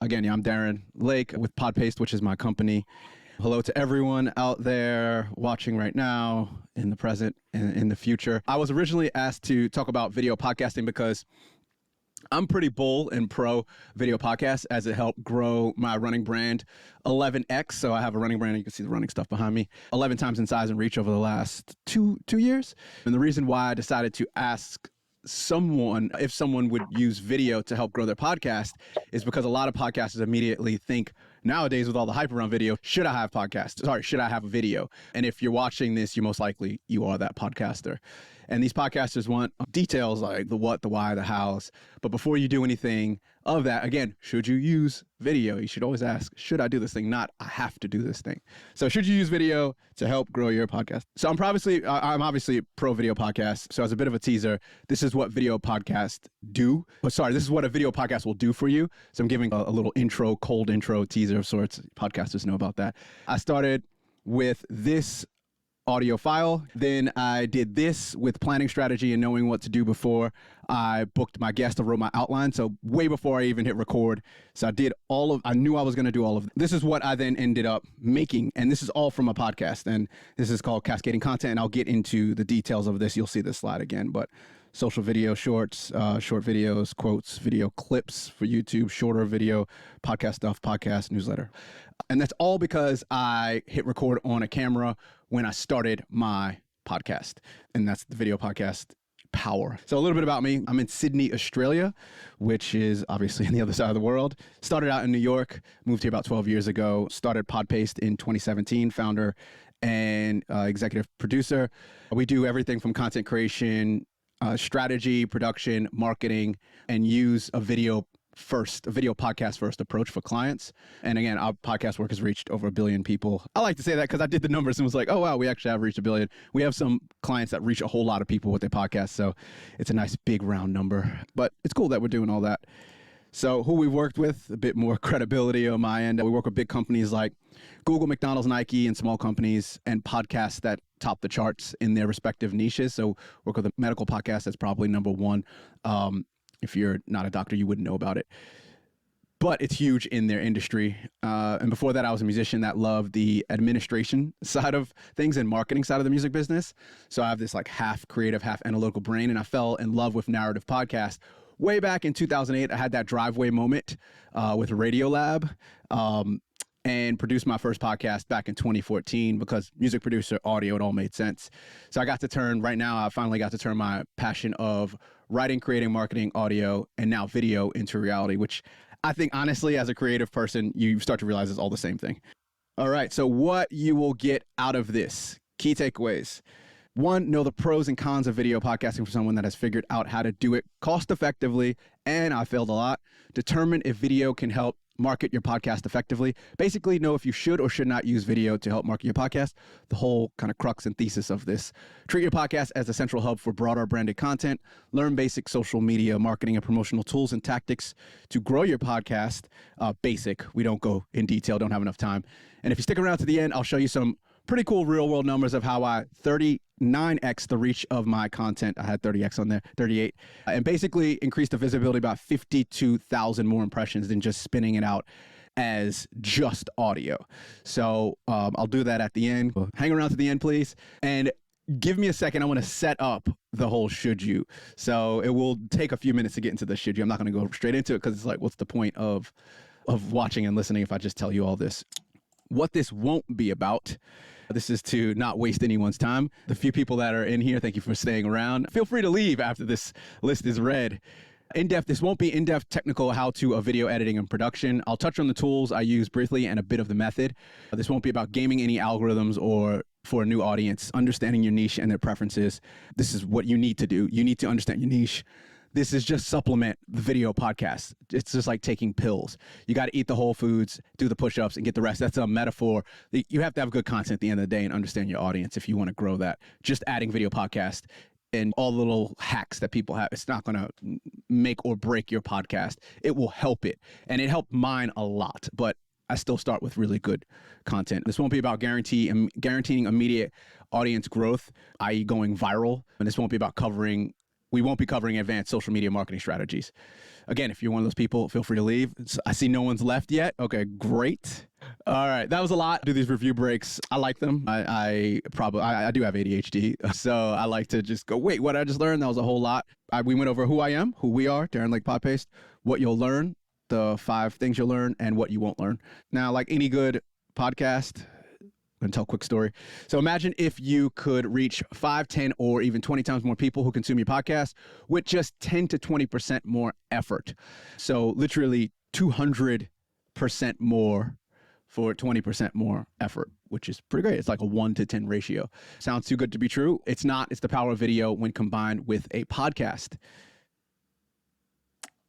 Again, yeah, I'm Darren Lake with Podpaste, which is my company. Hello to everyone out there watching right now, in the present, and in the future. I was originally asked to talk about video podcasting because I'm pretty bull and pro video podcasts as it helped grow my running brand 11x. So I have a running brand, and you can see the running stuff behind me, 11 times in size and reach over the last two years. And the reason why I decided to ask someone if someone would use video to help grow their podcast is because a lot of podcasters immediately think nowadays with all the hype around video, should I have a video? And if you're watching this, you most likely you are that podcaster. And these podcasters want details like the what, the why, the hows. But before you do anything of that, again, should you use video? You should always ask, should I do this thing? Not, I have to do this thing. So should you use video to help grow your podcast? So I'm obviously pro video podcast. So as a bit of a teaser, this is what video podcasts do. This is what a video podcast will do for you. So I'm giving a little cold intro teaser of sorts. Podcasters know about that. I started with this audio file. Then I did this with planning strategy and knowing what to do before I booked my guest. I wrote my outline. So way before I even hit record. So I knew I was going to do all of this. Is what I then ended up making. And this is all from a podcast. And this is called Cascading Content. And I'll get into the details of this. You'll see this slide again, but social video, shorts, short videos, quotes, video clips for YouTube, shorter video, podcast stuff, podcast, newsletter. And that's all because I hit record on a camera when I started my podcast. And that's the video podcast power. So a little bit about me. I'm in Sydney, Australia, which is obviously on the other side of the world. Started out in New York, moved here about 12 years ago, started Podpaste in 2017, founder and executive producer. We do everything from content creation, strategy, production, marketing, and use a video podcast first approach for clients. And again, our podcast work has reached over 1 billion people. I like to say that because I did the numbers and was like, oh, wow, we actually have reached 1 billion. We have some clients that reach a whole lot of people with their podcast. So it's a nice big round number, but it's cool that we're doing all that. So who we've worked with, a bit more credibility on my end. We work with big companies like Google, McDonald's, Nike, and small companies and podcasts that top the charts in their respective niches. So work with a medical podcast that's probably number one. If you're not a doctor, you wouldn't know about it. But it's huge in their industry. And before that, I was a musician that loved the administration side of things and marketing side of the music business. So I have this like half creative, half analytical brain. And I fell in love with narrative podcasts. Way back in 2008, I had that driveway moment with Radiolab and produced my first podcast back in 2014 because music producer, audio, it all made sense. So I finally got to turn my passion of writing, creating, marketing, audio, and now video into reality, which I think honestly, as a creative person, you start to realize it's all the same thing. All right, so what you will get out of this, key takeaways. 1, know the pros and cons of video podcasting for someone that has figured out how to do it cost effectively, and I failed a lot. Determine if video can help market your podcast effectively. Basically, know if you should or should not use video to help market your podcast. The whole kind of crux and thesis of this. Treat your podcast as a central hub for broader branded content. Learn basic social media marketing and promotional tools and tactics to grow your podcast. Basic. We don't go in detail, don't have enough time. And if you stick around to the end, I'll show you some pretty cool real world numbers of how I 39x the reach of my content. I had 30x on there, 38, and basically increased the visibility about 52,000 more impressions than just spinning it out as just audio. So I'll do that at the end. Hang around to the end, please. And give me a second. I want to set up the whole should you. So it will take a few minutes to get into the should you. I'm not going to go straight into it because it's like, what's the point of watching and listening if I just tell you all this? What this won't be about. This is to not waste anyone's time. The few people that are in here, thank you for staying around. Feel free to leave after this list is read. This won't be in-depth technical how-to of video editing and production. I'll touch on the tools I use briefly and a bit of the method. This won't be about gaming any algorithms or for a new audience, understanding your niche and their preferences. This is what you need to do. You need to understand your niche. This is just supplement the video podcast. It's just like taking pills. You got to eat the whole foods, do the push-ups, and get the rest. That's a metaphor. You have to have good content at the end of the day and understand your audience if you want to grow that. Just adding video podcast and all the little hacks that people have, it's not going to make or break your podcast. It will help it. And it helped mine a lot, but I still start with really good content. This won't be about guaranteeing immediate audience growth, i.e. going viral. And this won't be about covering We won't be covering advanced social media marketing strategies. Again, if you're one of those people, feel free to leave. I see no one's left yet. Okay, great. All right, that was a lot. I do these review breaks. I like them. I do have ADHD, so I like to just go, wait, what I just learned? That was a whole lot. We went over who I am, who we are, Darren Lake Podpaste, what you'll learn, the 5 things you'll learn, and what you won't learn. Now, like any good podcast, I'm going to tell a quick story. So imagine if you could reach 5, 10, or even 20 times more people who consume your podcast with just 10 to 20% more effort. So literally 200% more for 20% more effort, which is pretty great. It's like a 1 to 10 ratio. Sounds too good to be true. It's not. It's the power of video when combined with a podcast.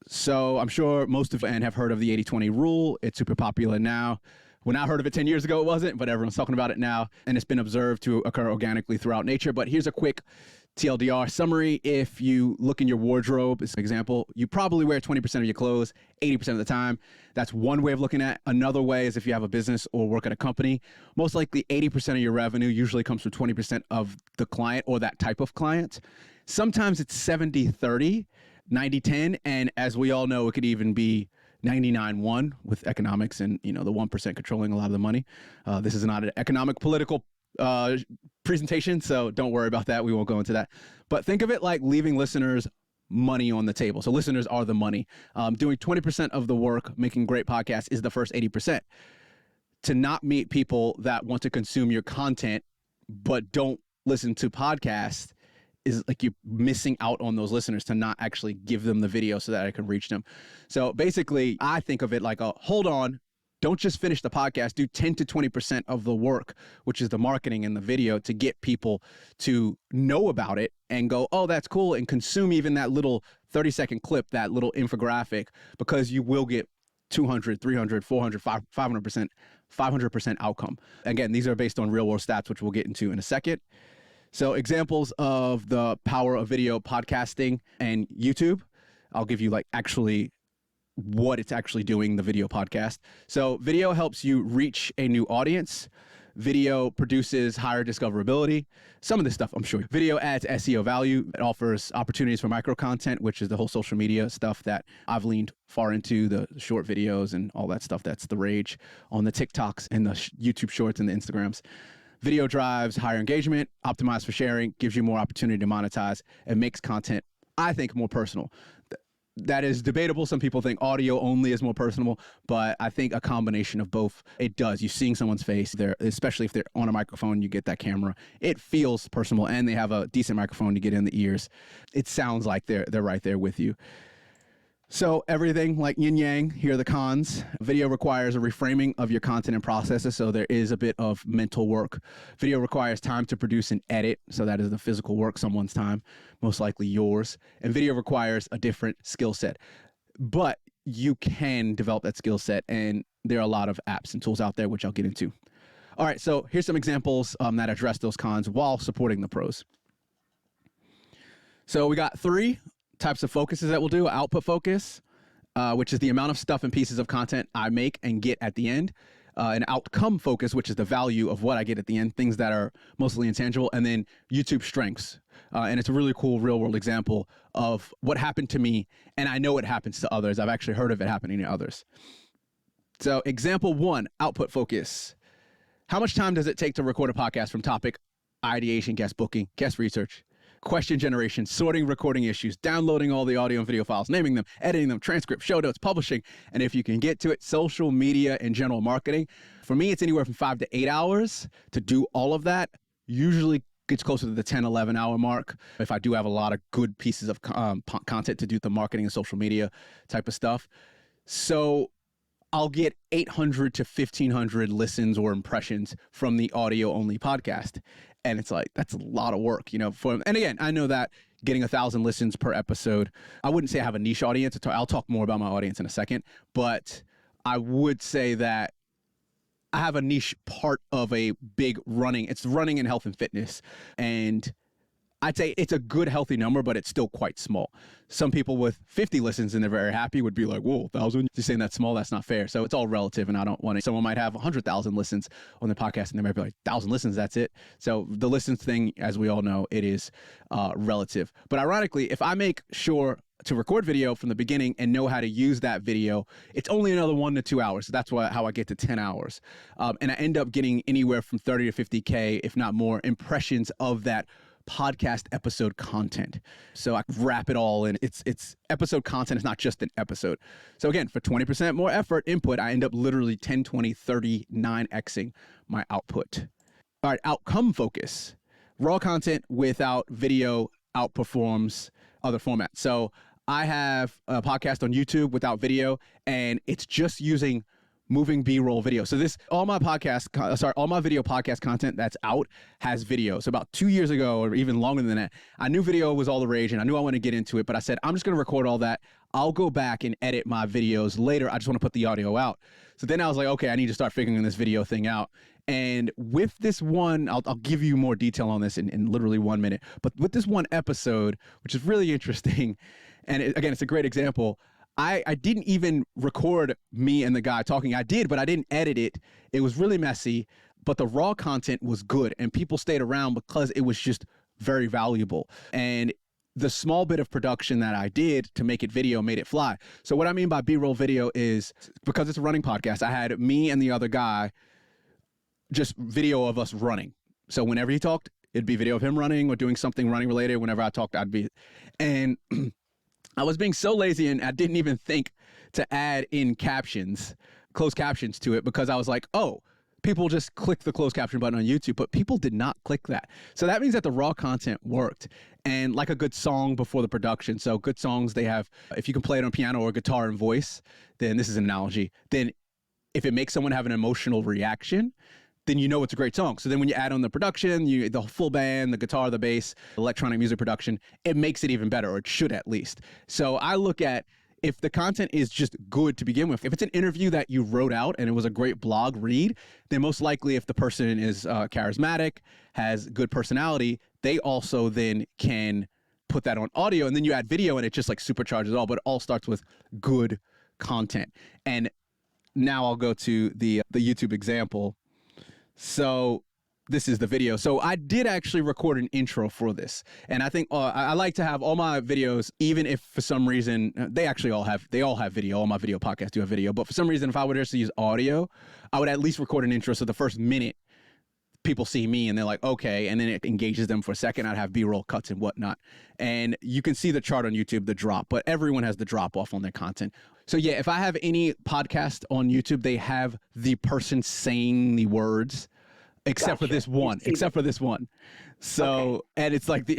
So I'm sure most of you have heard of the 80-20 rule. It's super popular now. When I heard of it 10 years ago, it wasn't, but everyone's talking about it now, and it's been observed to occur organically throughout nature. But here's a quick TLDR summary. If you look in your wardrobe, as an example, you probably wear 20% of your clothes 80% of the time. That's one way of looking at it. Another way is if you have a business or work at a company, most likely 80% of your revenue usually comes from 20% of the client or that type of client. Sometimes it's 70-30, 90-10, and as we all know, it could even be 99-1 with economics and, the 1% controlling a lot of the money. This is not an economic political presentation, so don't worry about that. We won't go into that. But think of it like leaving listeners money on the table. So listeners are the money. Doing 20% of the work, making great podcasts, is the first 80%. To not meet people that want to consume your content but don't listen to podcasts is like you're missing out on those listeners, to not actually give them the video so that I can reach them. So basically, I think of it like hold on, don't just finish the podcast, do 10 to 20% of the work, which is the marketing and the video, to get people to know about it and go, oh, that's cool, and consume even that little 30-second clip, that little infographic, because you will get 200, 300, 400, 500% outcome. Again, these are based on real world stats, which we'll get into in a second. So examples of the power of video podcasting and YouTube. I'll give you actually what it's actually doing, the video podcast. So video helps you reach a new audience. Video produces higher discoverability. Some of this stuff, I'm sure. Video adds SEO value. It offers opportunities for micro content, which is the whole social media stuff that I've leaned far into, the short videos and all that stuff. That's the rage on the TikToks and the YouTube shorts and the Instagrams. Video drives higher engagement, optimized for sharing, gives you more opportunity to monetize, and makes content, I think, more personal. That is debatable. Some people think audio only is more personal, but I think a combination of both, it does. You're seeing someone's face there, especially if they're on a microphone, you get that camera. It feels personal, and they have a decent microphone to get in the ears. It sounds like they're right there with you. So everything like yin yang, here are the cons. Video requires a reframing of your content and processes, so there is a bit of mental work. Video requires time to produce and edit, so that is the physical work, someone's time, most likely yours. And video requires a different skill set. But you can develop that skill set, and there are a lot of apps and tools out there, which I'll get into. All right, so here's some examples that address those cons while supporting the pros. So we got 3 types of focuses that we'll do. Output focus, which is the amount of stuff and pieces of content I make and get at the end. An outcome focus, which is the value of what I get at the end, things that are mostly intangible. And then YouTube strengths. And it's a really cool real world example of what happened to me. And I know it happens to others. I've actually heard of it happening to others. So example 1, output focus. How much time does it take to record a podcast from topic, ideation, guest booking, guest research, question generation, sorting recording issues, downloading all the audio and video files, naming them, editing them, transcript, show notes, publishing, and if you can get to it, social media and general marketing. For me, it's anywhere from 5 to 8 hours to do all of that. Usually gets closer to the 10, 11 hour mark if I do have a lot of good pieces of content to do the marketing and social media type of stuff. So I'll get 800 to 1,500 listens or impressions from the audio only podcast. And it's like, that's a lot of work, and again, I know that getting 1,000 listens per episode, I wouldn't say I have a niche audience. I'll talk more about my audience in a second, but I would say that I have a niche part of a big running. It's running and health and fitness. And I'd say it's a good, healthy number, but it's still quite small. Some people with 50 listens and they're very happy would be like, whoa, 1,000? You're saying that's small? That's not fair. So it's all relative, and I don't want to. Someone might have 100,000 listens on the podcast, and they might be like, 1,000 listens, that's it. So the listens thing, as we all know, it is relative. But ironically, if I make sure to record video from the beginning and know how to use that video, it's only another 1 to 2 hours. So that's how I get to 10 hours. And I end up getting anywhere from 30 to 50K, if not more, impressions of that podcast episode content. So I wrap it all in. It's episode content. It's not just an episode. So again, for 20% more effort input, I end up literally 10, 20, 30, 9xing my output. All right, outcome focus. Raw content without video outperforms other formats. So I have a podcast on YouTube without video, and it's just using moving B-roll video. So all my video podcast content that's out has video. So about 2 years ago, or even longer than that, I knew video was all the rage, and I knew I wanted to get into it, but I said, I'm just going to record all that. I'll go back and edit my videos later. I just want to put the audio out. So then I was like, okay, I need to start figuring this video thing out. And with this one, I'll give you more detail on this in literally 1 minute. But with this one episode, which is really interesting, and again, it's a great example, I didn't even record me and the guy talking. I did, but I didn't edit it. It was really messy, but the raw content was good, and people stayed around because it was just very valuable. And the small bit of production that I did to make it video made it fly. So what I mean by B-roll video is, because it's a running podcast, I had me and the other guy, just video of us running. So whenever he talked, it'd be video of him running or doing something running related. Whenever I talked, and I was being so lazy, and I didn't even think to add in closed captions to it, because I was like, oh, people just click the closed caption button on YouTube, but people did not click that. So that means that the raw content worked. And like a good song before the production. So good songs, they have, if you can play it on piano or guitar and voice, then this is an analogy. Then if it makes someone have an emotional reaction, then you know it's a great song. So then when you add on the production, the full band, the guitar, the bass, electronic music production, it makes it even better, or it should at least. So I look at, if the content is just good to begin with, if it's an interview that you wrote out and it was a great blog read, then most likely if the person is charismatic, has good personality, they also then can put that on audio, and then you add video and it just like supercharges it all, but it all starts with good content. And now I'll go to the YouTube example. So this is the video. So I did actually record an intro for this. And I think I like to have all my videos, even if for some reason, they all have video. All my video podcasts do have video. But for some reason, if I were just to use audio, I would at least record an intro. So the first minute, people see me and they're like, okay. And then it engages them for a second. I'd have B-roll cuts and whatnot. And you can see the chart on YouTube, the drop, but everyone has the drop off on their content. So yeah, if I have any podcast on YouTube, they have the person saying the words, except for this one, So, okay. And it's like,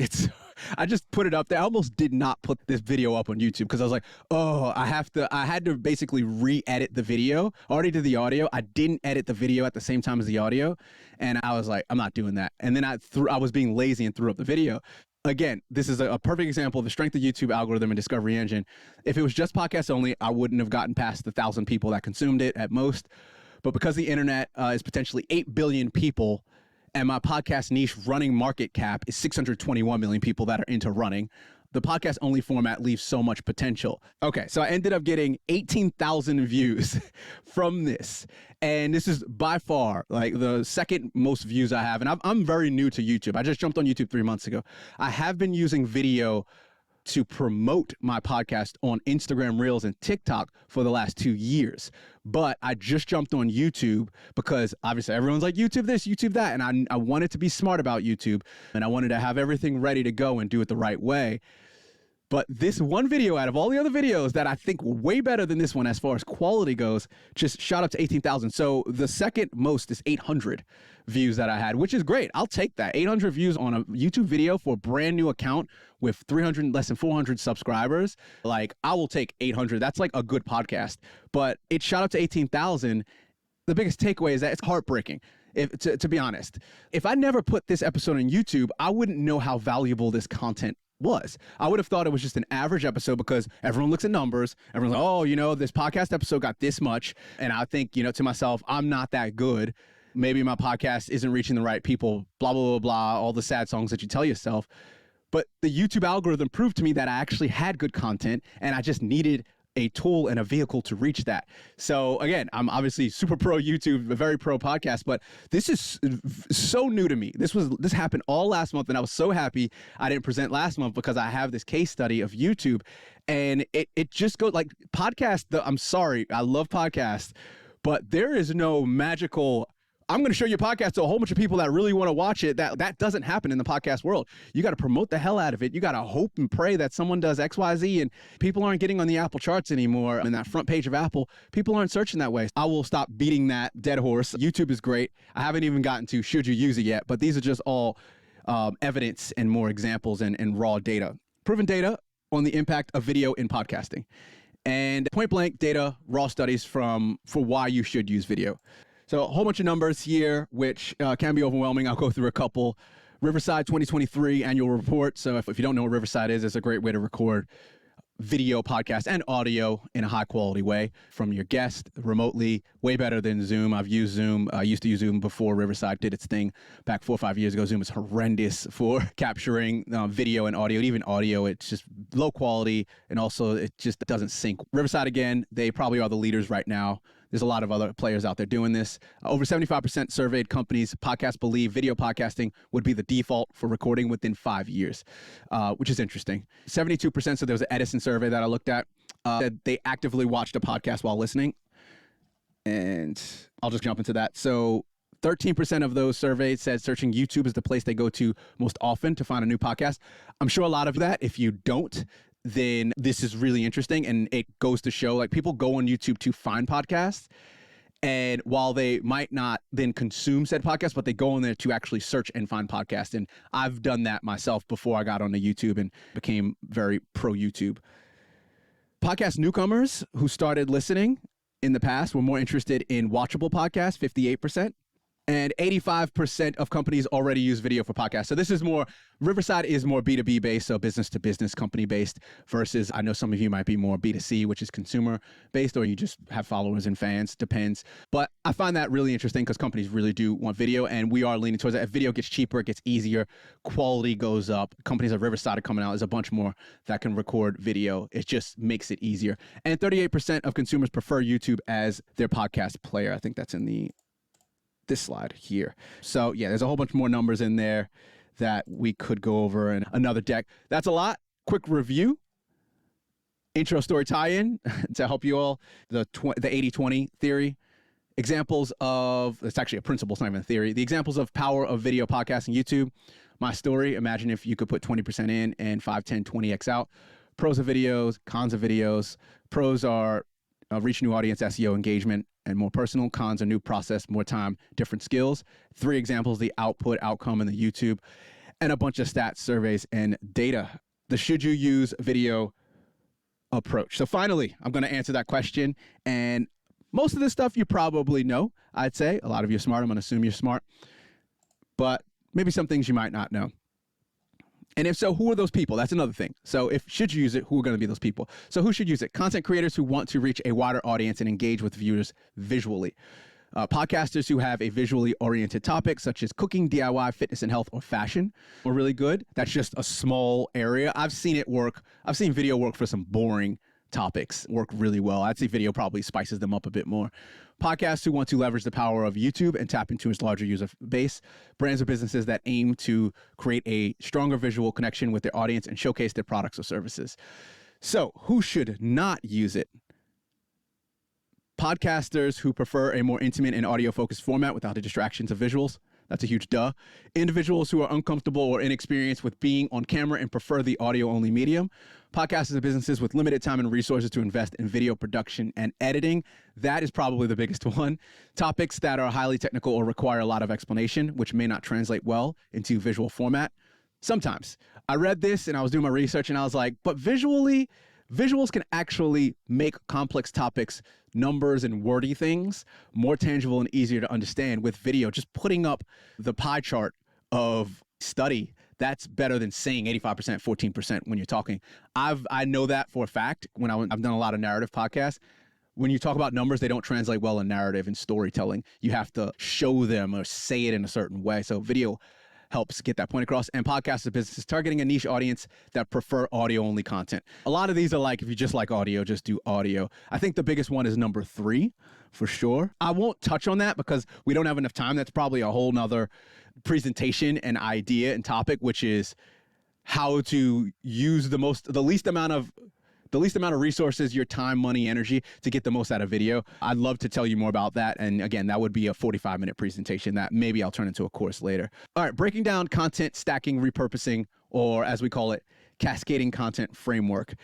I just put it up there. I almost did not put this video up on YouTube because I was like, oh, I had to basically re-edit the video. I already did the audio. I didn't edit the video at the same time as the audio. And I was like, I'm not doing that. And then I was being lazy and threw up the video. Again, this is a perfect example of the strength of YouTube algorithm and discovery engine. If it was just podcasts only, I wouldn't have gotten past the 1,000 people that consumed it at most. But because the internet is potentially 8 billion people, and my podcast niche running market cap is 621 million people that are into running, the podcast only format leaves so much potential. Okay, so I ended up getting 18,000 views from this. And this is by far like the second most views I have. And I'm very new to YouTube. I just jumped on YouTube 3 months ago. I have been using video to promote my podcast on Instagram Reels and TikTok for the last 2 years. But I just jumped on YouTube because obviously everyone's like, YouTube this, YouTube that. And I wanted to be smart about YouTube, and I wanted to have everything ready to go and do it the right way. But this one video, out of all the other videos that I think were way better than this one as far as quality goes, just shot up to 18,000. So the second most is 800 views that I had, which is great. I'll take that. 800 views on a YouTube video for a brand new account with less than 400 subscribers. Like, I will take 800. That's like a good podcast. But it shot up to 18,000. The biggest takeaway is that it's heartbreaking. To be honest, if I never put this episode on YouTube, I wouldn't know how valuable this content was. I would have thought it was just an average episode because everyone looks at numbers. Everyone's like, oh, this podcast episode got this much. And I think, to myself, I'm not that good. Maybe my podcast isn't reaching the right people, blah, blah, blah, blah, all the sad songs that you tell yourself. But the YouTube algorithm proved to me that I actually had good content and I just needed a tool and a vehicle to reach that. So again, I'm obviously super pro YouTube, very pro podcast, but this is so new to me. This happened all last month, and I was so happy I didn't present last month because I have this case study of YouTube, and it just goes like podcast. I'm sorry, I love podcasts, but there is no magical, I'm going to show you a podcast to a whole bunch of people that really want to watch it. That doesn't happen in the podcast world. You got to promote the hell out of it. You got to hope and pray that someone does X, Y, Z, and people aren't getting on the Apple charts anymore. In that front page of Apple, people aren't searching that way. I will stop beating that dead horse. YouTube is great. I haven't even gotten to should you use it yet, but these are just all evidence and more examples and raw data. Proven data on the impact of video in podcasting. And point blank data, raw studies for why you should use video. So a whole bunch of numbers here, which can be overwhelming. I'll go through a couple. Riverside 2023 annual report. So if you don't know what Riverside is, it's a great way to record video podcast and audio in a high quality way from your guest remotely, way better than Zoom. I've used Zoom. I used to use Zoom before Riverside did its thing back 4 or 5 years ago. Zoom is horrendous for capturing video and audio. Even audio, it's just low quality, and also it just doesn't sync. Riverside, again, they probably are the leaders right now. There's a lot of other players out there doing this. Over 75% surveyed companies, podcasts, believe video podcasting would be the default for recording within 5 years, which is interesting. 72%, so there was an Edison survey that I looked at, said they actively watched a podcast while listening. And I'll just jump into that. So 13% of those surveyed said searching YouTube is the place they go to most often to find a new podcast. I'm sure a lot of that, if you don't, then this is really interesting. And it goes to show, like, people go on YouTube to find podcasts. And while they might not then consume said podcast, but they go on there to actually search and find podcasts. And I've done that myself before I got onto YouTube and became very pro YouTube. Podcast newcomers who started listening in the past were more interested in watchable podcasts, 58%. And 85% of companies already use video for podcasts. So this is more, Riverside is more B2B based, so business to business company based, versus I know some of you might be more B2C, which is consumer based, or you just have followers and fans, depends. But I find that really interesting because companies really do want video, and we are leaning towards that. If video gets cheaper, it gets easier, quality goes up. Companies like Riverside are coming out. There's a bunch more that can record video. It just makes it easier. And 38% of consumers prefer YouTube as their podcast player. I think that's in this slide here. So yeah, there's a whole bunch more numbers in there that we could go over in another deck. That's a lot. Quick review. Intro story tie-in to help you all. The 80-20 theory. Examples of, it's actually a principle, it's not even a theory. The examples of power of video podcasting YouTube. My story, imagine if you could put 20% in and 5, 10, 20x out. Pros of videos, cons of videos. Pros are reach new audience, SEO engagement, and more personal. Cons are new process, more time, different skills. 3 examples, the output, outcome, and the YouTube, and a bunch of stats, surveys, and data. The should you use video approach. So finally, I'm going to answer that question. And most of this stuff you probably know, I'd say. A lot of you are smart. I'm going to assume you're smart. But maybe some things you might not know. And if so, who are those people? That's another thing. So if should you use it, who are going to be those people? So who should use it? Content creators who want to reach a wider audience and engage with viewers visually. Podcasters who have a visually oriented topic, such as cooking, DIY, fitness and health, or fashion, are really good. That's just a small area. I've seen it work. I've seen video work for some boring topics work really well. I'd say video probably spices them up a bit more. Podcasts who want to leverage the power of YouTube and tap into its larger user base. Brands or businesses that aim to create a stronger visual connection with their audience and showcase their products or services. So who should not use it? Podcasters who prefer a more intimate and audio-focused format without the distractions of visuals. That's a huge duh. Individuals who are uncomfortable or inexperienced with being on camera and prefer the audio-only medium. Podcasters and businesses with limited time and resources to invest in video production and editing. That is probably the biggest one. Topics that are highly technical or require a lot of explanation, which may not translate well into visual format. Sometimes. I read this and I was doing my research and I was like, but visuals can actually make complex topics, numbers and wordy things more tangible and easier to understand with video. Just putting up the pie chart of study, that's better than saying 85%, 14% when you're talking. I know that for a fact when I've done a lot of narrative podcasts. When you talk about numbers, they don't translate well in narrative and storytelling. You have to show them or say it in a certain way. So video helps get that point across. And podcast is business, targeting a niche audience that prefer audio only content. A lot of these are like, if you just like audio, just do audio. I think the biggest one is number 3 for sure. I won't touch on that because we don't have enough time. That's probably a whole nother presentation and idea and topic, which is how to use the least amount of resources, your time, money, energy, to get the most out of video. I'd love to tell you more about that. And again, that would be a 45-minute presentation that maybe I'll turn into a course later. All right, breaking down content, stacking, repurposing, or as we call it, cascading content framework.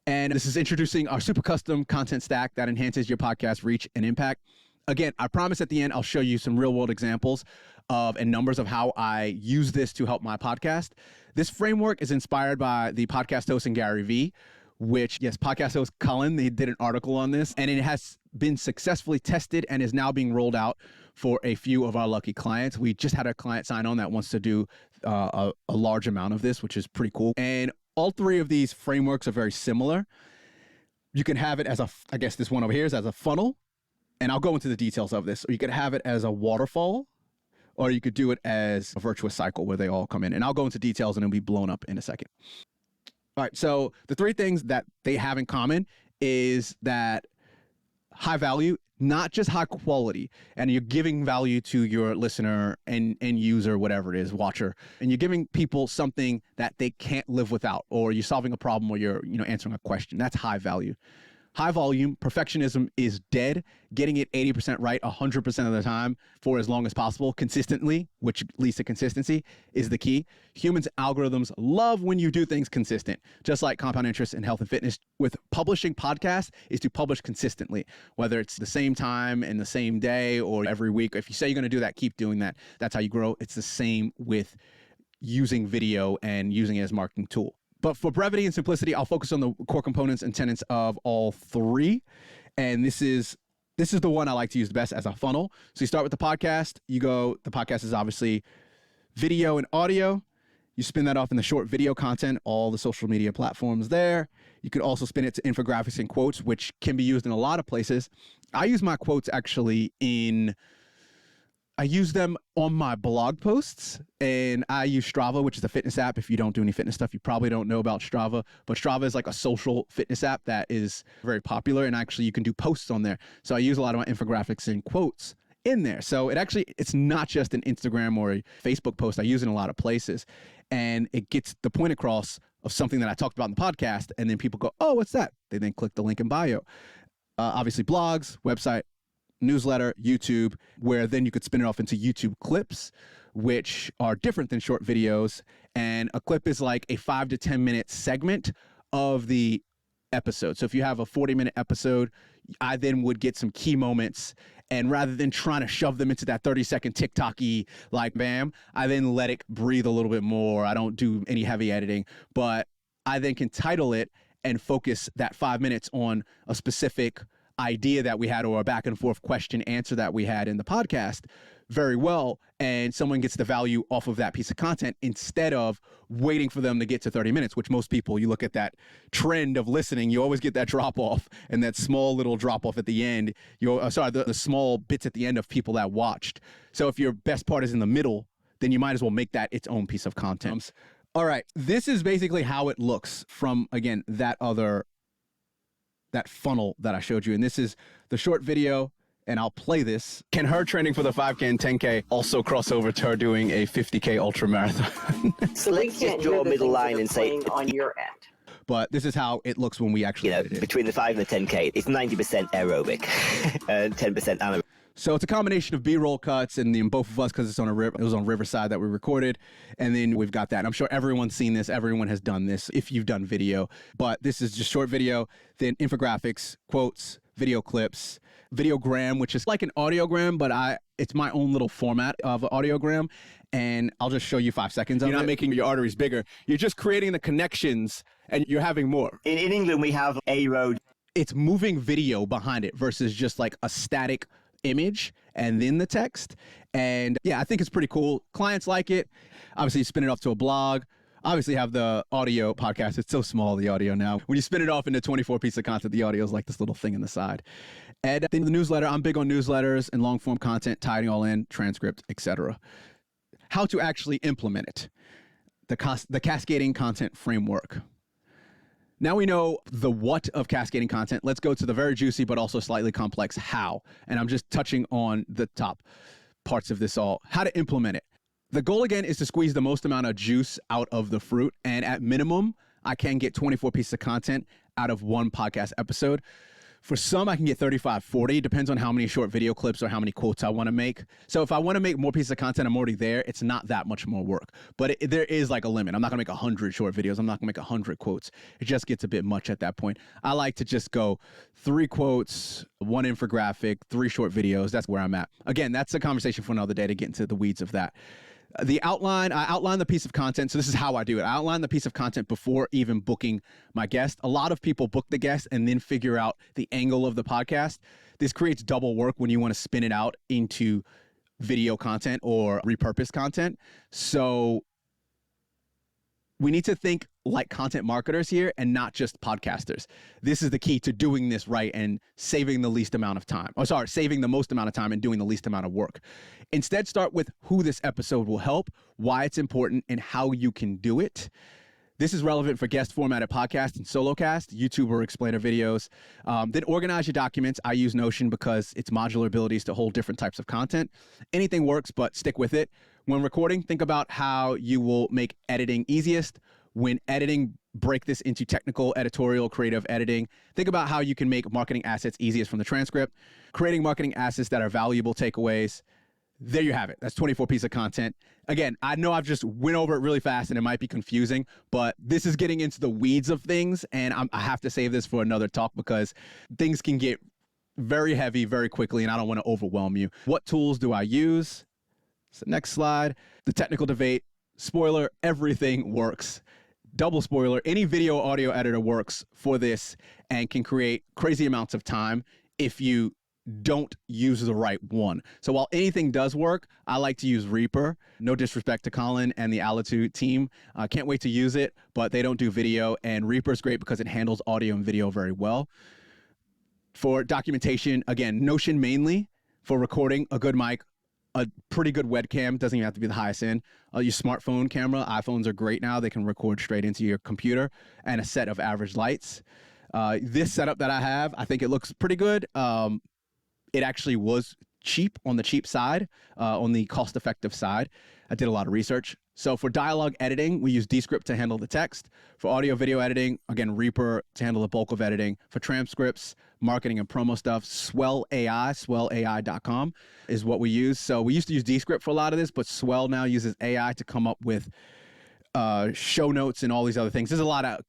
And this is introducing our super custom content stack that enhances your podcast reach and impact. Again, I promise at the end, I'll show you some real world examples and numbers of how I use this to help my podcast. This framework is inspired by the podcast host and Gary Vee, which, yes, podcast host Cullen, they did an article on this, and it has been successfully tested and is now being rolled out for a few of our lucky clients. We just had a client sign on that wants to do a large amount of this, which is pretty cool. And all 3 of these frameworks are very similar. You can have it as I guess this one over here is as a funnel, and I'll go into the details of this. Or you could have it as a waterfall, or you could do it as a virtuous cycle where they all come in. And I'll go into details and it'll be blown up in a second. All right, so the 3 things that they have in common is that high value, not just high quality, and you're giving value to your listener and user, whatever it is, watcher, and you're giving people something that they can't live without, or you're solving a problem, or you're answering a question. That's high value. High volume, perfectionism is dead. Getting it 80% right 100% of the time for as long as possible, consistently, which leads to consistency, is the key. Humans' algorithms love when you do things consistent, just like compound interest in health and fitness. With publishing podcasts is to publish consistently, whether it's the same time and the same day or every week. If you say you're going to do that, keep doing that. That's how you grow. It's the same with using video and using it as a marketing tool. But for brevity and simplicity, I'll focus on the core components and tenets of all 3. And this is the one I like to use the best as a funnel. So you start with the podcast. The podcast is obviously video and audio. You spin that off in the short video content, all the social media platforms there. You could also spin it to infographics and quotes, which can be used in a lot of places. I use my quotes actually I use them on my blog posts, and I use Strava, which is a fitness app. If you don't do any fitness stuff, you probably don't know about Strava, but Strava is like a social fitness app that is very popular, and actually you can do posts on there. So I use a lot of my infographics and quotes in there. So it's not just an Instagram or a Facebook post. I use it in a lot of places, and it gets the point across of something that I talked about in the podcast, and then people go, oh, what's that? They then click the link in bio. Obviously blogs, website, newsletter, YouTube, where then you could spin it off into YouTube clips, which are different than short videos. And a clip is like a 5 to 10 minute segment of the episode. So if you have a 40-minute episode, I then would get some key moments, and rather than trying to shove them into that 30-second TikTok-y, like bam, I then let it breathe a little bit more. I don't do any heavy editing, but I then can title it and focus that 5 minutes on a specific idea that we had, or a back and forth question answer that we had in the podcast very well, and someone gets the value off of that piece of content instead of waiting for them to get to 30 minutes, which most people, you look at that trend of listening, you always get that drop off and that small little drop off at the end. The small bits at the end of people that watched. So if your best part is in the middle, then you might as well make that its own piece of content. All right, this is basically how it looks from, again, that funnel that I showed you. And this is the short video, and I'll play this. Can her training for the 5K and 10K also cross over to her doing a 50K ultra marathon? So let's just draw a middle line and say on your end. But this is how it looks when we actually edit it. Between the 5 and the 10K, it's 90% aerobic and 10% anaerobic. So it's a combination of B-roll cuts, and then both of us, because it was on Riverside that we recorded, and then we've got that. And I'm sure everyone's seen this. Everyone has done this if you've done video. But this is just short video, then infographics, quotes, video clips, videogram, which is like an audiogram, but it's my own little format of an audiogram. And I'll just show you 5 seconds of it. You're not making your arteries bigger. You're just creating the connections, and you're having more. In England, we have a road. It's moving video behind it versus just like a static image and then the text. And yeah, I think it's pretty cool. Clients like it. Obviously, you spin it off to a blog. Obviously, have the audio podcast. It's so small, the audio now. When you spin it off into 24 pieces of content, the audio is like this little thing in the side. And then the newsletter. I'm big on newsletters and long form content, tying all in, transcript, etc. how to actually implement it, the cascading content framework. Now we know the what of cascading content. Let's go to the very juicy but also slightly complex how. And I'm just touching on the top parts of this all. How to implement it. The goal again is to squeeze the most amount of juice out of the fruit. And at minimum, I can get 24 pieces of content out of one podcast episode. For some, I can get 35, 40. Depends on how many short video clips or how many quotes I want to make. So if I want to make more pieces of content, I'm already there. It's not that much more work. But there is like a limit. I'm not going to make 100 short videos. I'm not going to make 100 quotes. It just gets a bit much at that point. I like to just go 3 quotes, 1 infographic, 3 short videos. That's where I'm at. Again, that's a conversation for another day to get into the weeds of that. I outline the piece of content. So this is how I do it. I outline the piece of content before even booking my guest. A lot of people book the guest and then figure out the angle of the podcast. This creates double work when you want to spin it out into video content or repurposed content. So we need to think like content marketers here and not just podcasters. This is the key to doing this right and saving the most amount of time and doing the least amount of work. Instead, start with who this episode will help, why it's important, and how you can do it. This is relevant for guest formatted podcasts and solo cast, YouTube or explainer videos. Then organize your documents. I use Notion because its modular abilities to hold different types of content. Anything works, but stick with it. When recording, think about how you will make editing easiest. When editing, break this into technical, editorial, creative editing. Think about how you can make marketing assets easiest from the transcript. Creating marketing assets that are valuable takeaways. There you have it. That's 24 pieces of content. Again, I know I've just went over it really fast and it might be confusing, but this is getting into the weeds of things, and I have to save this for another talk because things can get very heavy very quickly and I don't want to overwhelm you. What tools do I use? So next slide. The technical debate. Spoiler, everything works. Double spoiler, any video audio editor works for this and can create crazy amounts of time if you don't use the right one. So while anything does work, I like to use Reaper. No disrespect to Colin and the Altitude team. Can't wait to use it, but they don't do video, and Reaper's great because it handles audio and video very well. For documentation, again, Notion mainly. For recording, a good mic, a pretty good webcam, doesn't even have to be the highest end. Your smartphone camera, iPhones are great now. They can record straight into your computer, and a set of average lights. This setup that I have, I think it looks pretty good. It actually was cheap on the cheap side, on the cost-effective side. I did a lot of research. So for dialogue editing, we use Descript to handle the text. For audio video editing, again, Reaper to handle the bulk of editing. For transcripts, marketing and promo stuff, Swell AI, swellai.com is what we use. So we used to use Descript for a lot of this, but Swell now uses AI to come up with show notes and all these other things. There's a lot of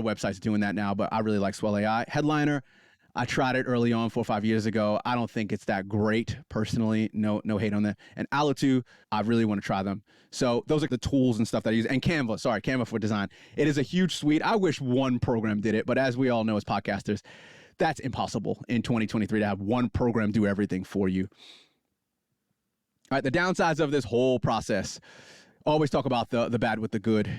websites doing that now, but I really like Swell AI. Headliner, I tried it early on 4 or 5 years ago. I don't think it's that great personally. No hate on that. And Altitude, I really want to try them. So those are the tools and stuff that I use. And Canva for design. It is a huge suite. I wish one program did it, but as we all know as podcasters, that's impossible in 2023 to have one program do everything for you. All right, the downsides of this whole process. Always talk about the bad with the good.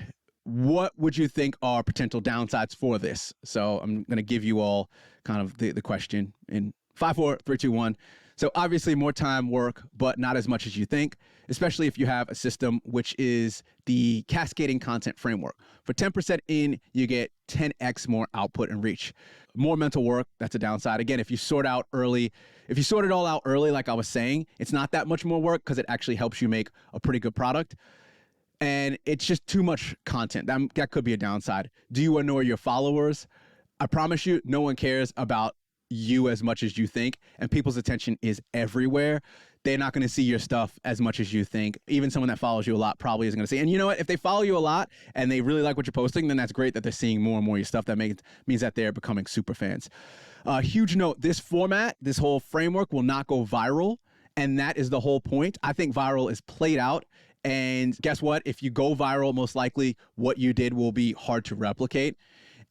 What would you think are potential downsides for this? So I'm going to give you all kind of the question in 5, 4, 3, 2, 1. So obviously more time, work, but not as much as you think, especially if you have a system which is the cascading content framework. For 10% in, you get 10x more output and reach. More mental work, that's a downside. Again, if you sort it all out early, like I was saying, it's not that much more work because it actually helps you make a pretty good product. And it's just too much content. That could be a downside. Do you annoy your followers? I promise you, no one cares about you as much as you think, and people's attention is everywhere. They're not going to see your stuff as much as you think. Even someone that follows you a lot probably isn't going to see. And you know what? If they follow you a lot and they really like what you're posting, then that's great that they're seeing more and more of your stuff. That means that they're becoming super fans. Huge note, this format, this whole framework will not go viral, and that is the whole point. I think viral is played out. And guess what? If you go viral, most likely what you did will be hard to replicate.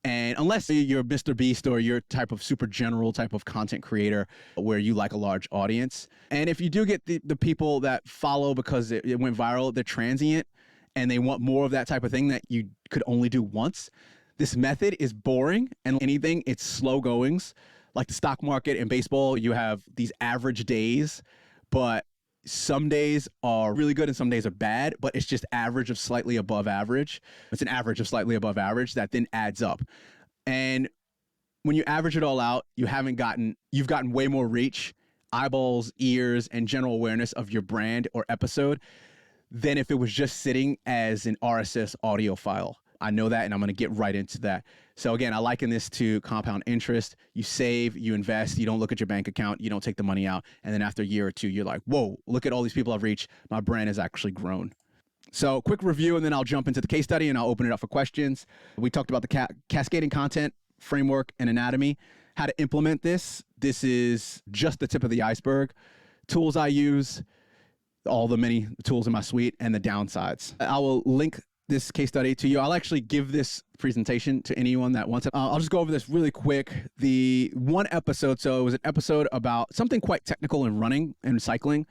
And unless you're Mr. Beast or you're type of super general type of content creator where you like a large audience. And if you do get the people that follow because it went viral, they're transient and they want more of that type of thing that you could only do once. This method is boring, and anything, it's slow goings. Like the stock market and baseball, you have these average days, but some days are really good and some days are bad, but it's just average of slightly above average. It's an average of slightly above average that then adds up. And when you average it all out, you've gotten way more reach, eyeballs, ears, and general awareness of your brand or episode than if it was just sitting as an RSS audio file. I know that, and I'm going to get right into that. So again, I liken this to compound interest. You save, you invest, you don't look at your bank account, you don't take the money out. And then after a year or two, you're like, whoa, look at all these people I've reached. My brand has actually grown. So quick review, and then I'll jump into the case study and I'll open it up for questions. We talked about the cascading content framework and anatomy, how to implement this. This is just the tip of the iceberg. Tools I use, all the many tools in my suite, and the downsides. I will link this case study to you. I'll actually give this presentation to anyone that wants it. I'll just go over this really quick. The one episode, so it was an episode about something quite technical in running and cycling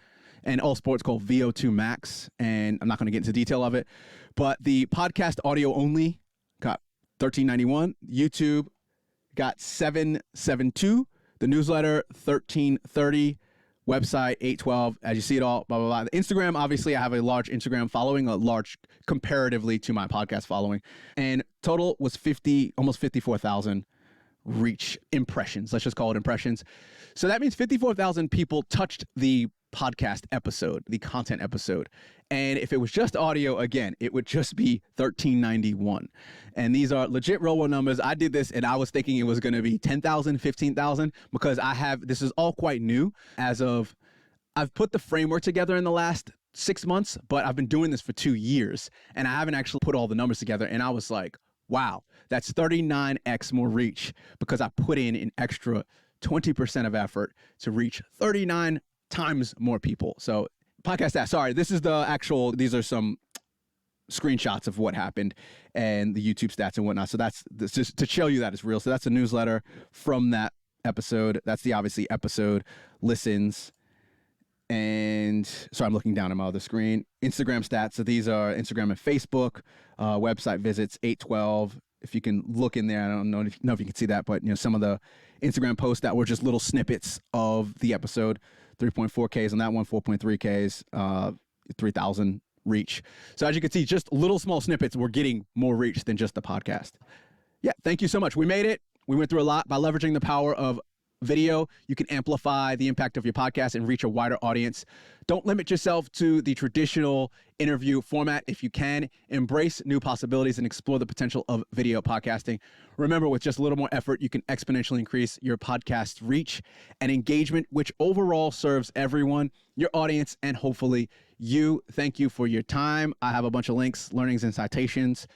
and all sports called VO2 Max. And I'm not going to get into detail of it, but the podcast audio only got $13.91. YouTube got $7.72. The newsletter $13.30. Website $8.12. As you see it all, blah, blah, blah. The Instagram, obviously, I have a large Instagram following, a large comparatively to my podcast following. And total was almost 54,000 reach impressions. Let's just call it impressions. So that means 54,000 people touched the podcast episode, the content episode. And if it was just audio, again, it would just be $13.91. And these are legit real world numbers. I did this and I was thinking it was going to be 10,000, 15,000 because this is all quite new I've put the framework together in the last 6 months, but I've been doing this for 2 years and I haven't actually put all the numbers together. And I was like, wow, that's 39x more reach because I put in an extra 20% of effort to reach 39 times more people. So podcast that, sorry, these are some screenshots of what happened and the YouTube stats and whatnot. So that's just to show you that it's real. So that's a newsletter from that episode. That's the obviously episode listens. And so I'm looking down at my other screen. Instagram stats. So these are Instagram and Facebook, website visits, 812. If you can look in there, I don't know if you can see that, but some of the Instagram posts that were just little snippets of the episode, 3.4Ks on that one, 4.3Ks, 3,000 reach. So as you can see, just little small snippets were getting more reach than just the podcast. Yeah, thank you so much. We made it. We went through a lot by leveraging the power of video. You can amplify the impact of your podcast and reach a wider audience. Don't limit yourself to the traditional interview format. If you can, embrace new possibilities and explore the potential of video podcasting. Remember, with just a little more effort, you can exponentially increase your podcast reach and engagement, which overall serves everyone, your audience, and hopefully you. Thank you for your time. I have a bunch of links, learnings, and citations